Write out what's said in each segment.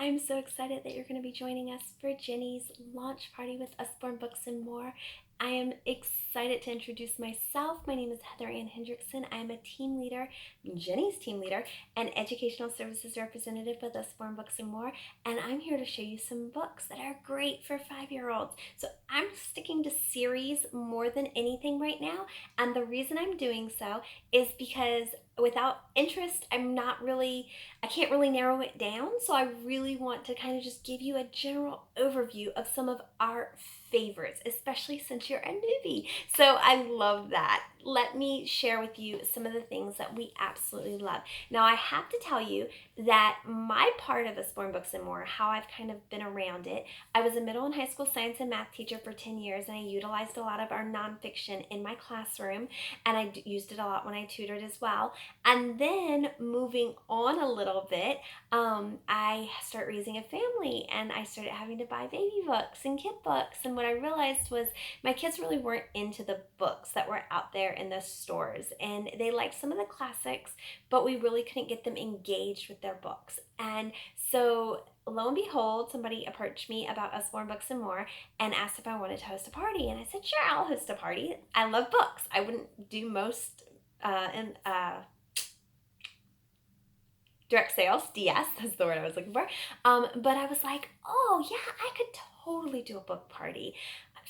I'm so excited that you're going to be joining us for Jenny's launch party with Usborne Books and More. I am excited to introduce myself. My name is Heather Ann Hendrickson. I am a team leader, Jenny's team leader, and educational services representative with Usborne Books and More. And I'm here to show you some books that are great for 5-year-olds. So I'm sticking to series more than anything right now. And the reason I'm doing so is because without interest, I can't really narrow it down. So I really want to kind of just give you a general overview of some of our favorites, especially since you're a newbie. So I love that. Let me share with you some of the things that we absolutely love. Now, I have to tell you that my part of Usborne Books and More, how I've kind of been around it, I was a middle and high school science and math teacher for 10 years, and I utilized a lot of our nonfiction in my classroom, and I used it a lot when I tutored as well. And then moving on a little bit, I started raising a family, and I started having to buy baby books and kid books. And what I realized was my kids really weren't into the books that were out there in the stores, and they liked some of the classics, but we really couldn't get them engaged with their books. And so lo and behold, somebody approached me about Usborne Books and More and asked if I wanted to host a party. And I said, sure, I'll host a party. I love books. I wouldn't do most direct sales, DS, that's the word I was looking for. But I was like, oh yeah, I could totally do a book party.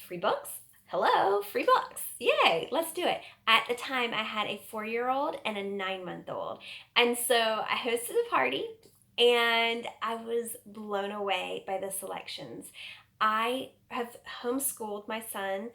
Free books? Hello, free books. Yay, let's do it. At the time, I had a 4-year-old and a 9-month-old. And so I hosted a party, and I was blown away by the selections. I have homeschooled my son,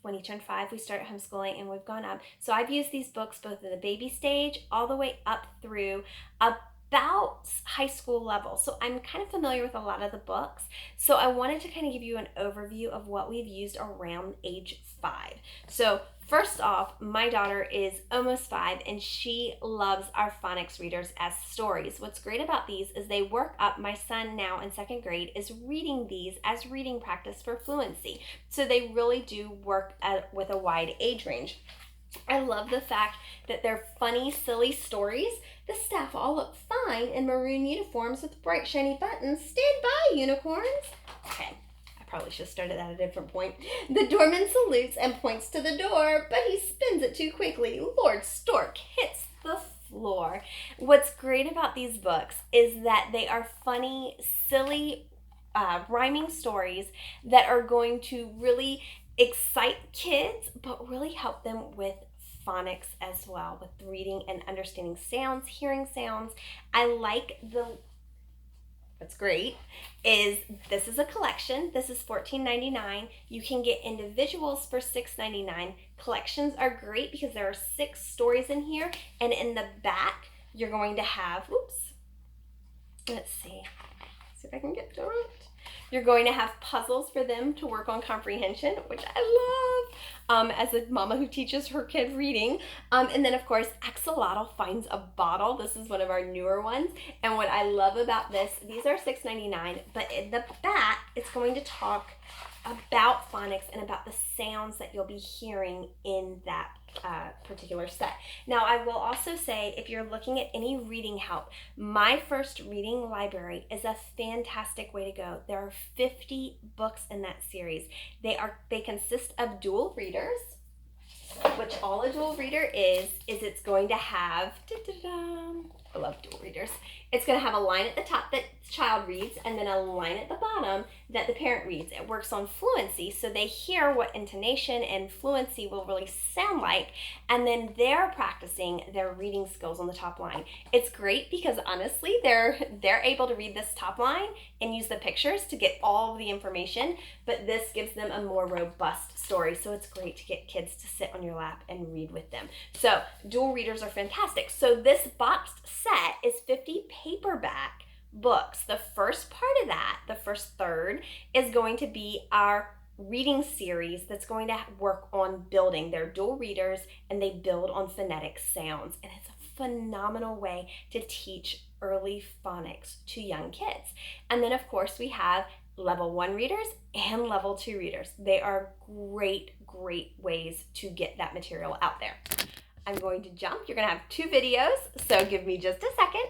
when he turned 5, we started homeschooling, and we've gone up. So I've used these books both in the baby stage all the way up through about high school level. So I'm kind of familiar with a lot of the books. So I wanted to kind of give you an overview of what we've used around age 5. So first off, my daughter is almost 5, and she loves our phonics readers as stories. What's great about these is they work up. My son, now in 2nd grade, is reading these as reading practice for fluency. So they really do work with a wide age range. I love the fact that they're funny, silly stories. The staff all look fine in maroon uniforms with bright, shiny buttons. Stand by, unicorns. Okay, I probably should have started at a different point. The doorman salutes and points to the door, but he spins it too quickly. Lord Stork hits the floor. What's great about these books is that they are funny, silly, rhyming stories that are going to really excite kids, but really help them with phonics as well, with reading and understanding sounds, hearing sounds. What's great is this is a collection. This is $14.99. You can get individuals for $6.99. Collections are great because there are 6 stories in here, and in the back you're going to have, let's see if I can get to it. You're going to have puzzles for them to work on comprehension, which I love, as a mama who teaches her kid reading. And then, of course, Axolotl finds a bottle. This is one of our newer ones. And what I love about this, these are $6.99, but in the back, it's going to talk about phonics and about the sounds that you'll be hearing in that particular set. Now, I will also say, if you're looking at any reading help, My First Reading Library is a fantastic way to go. There are 50 books in that series. They consist of dual readers, which all a dual reader is it's going to have, I love dual readers. It's going to have a line at the top that the child reads, and then a line at the bottom that the parent reads. It works on fluency, so they hear what intonation and fluency will really sound like, and then they're practicing their reading skills on the top line. It's great because honestly, they're able to read this top line and use the pictures to get all of the information, but this gives them a more robust story, so it's great to get kids to sit on your lap and read with them. So dual readers are fantastic. So this boxed set is 50 paperback books. The first part of that, the first third, is going to be our reading series that's going to work on building. They're dual readers, and they build on phonetic sounds, and it's a phenomenal way to teach early phonics to young kids. And then, of course, we have level 1 readers and level 2 readers. They are great ways to get that material out there. I'm going to jump. You're going to have 2 videos, so give me just a second.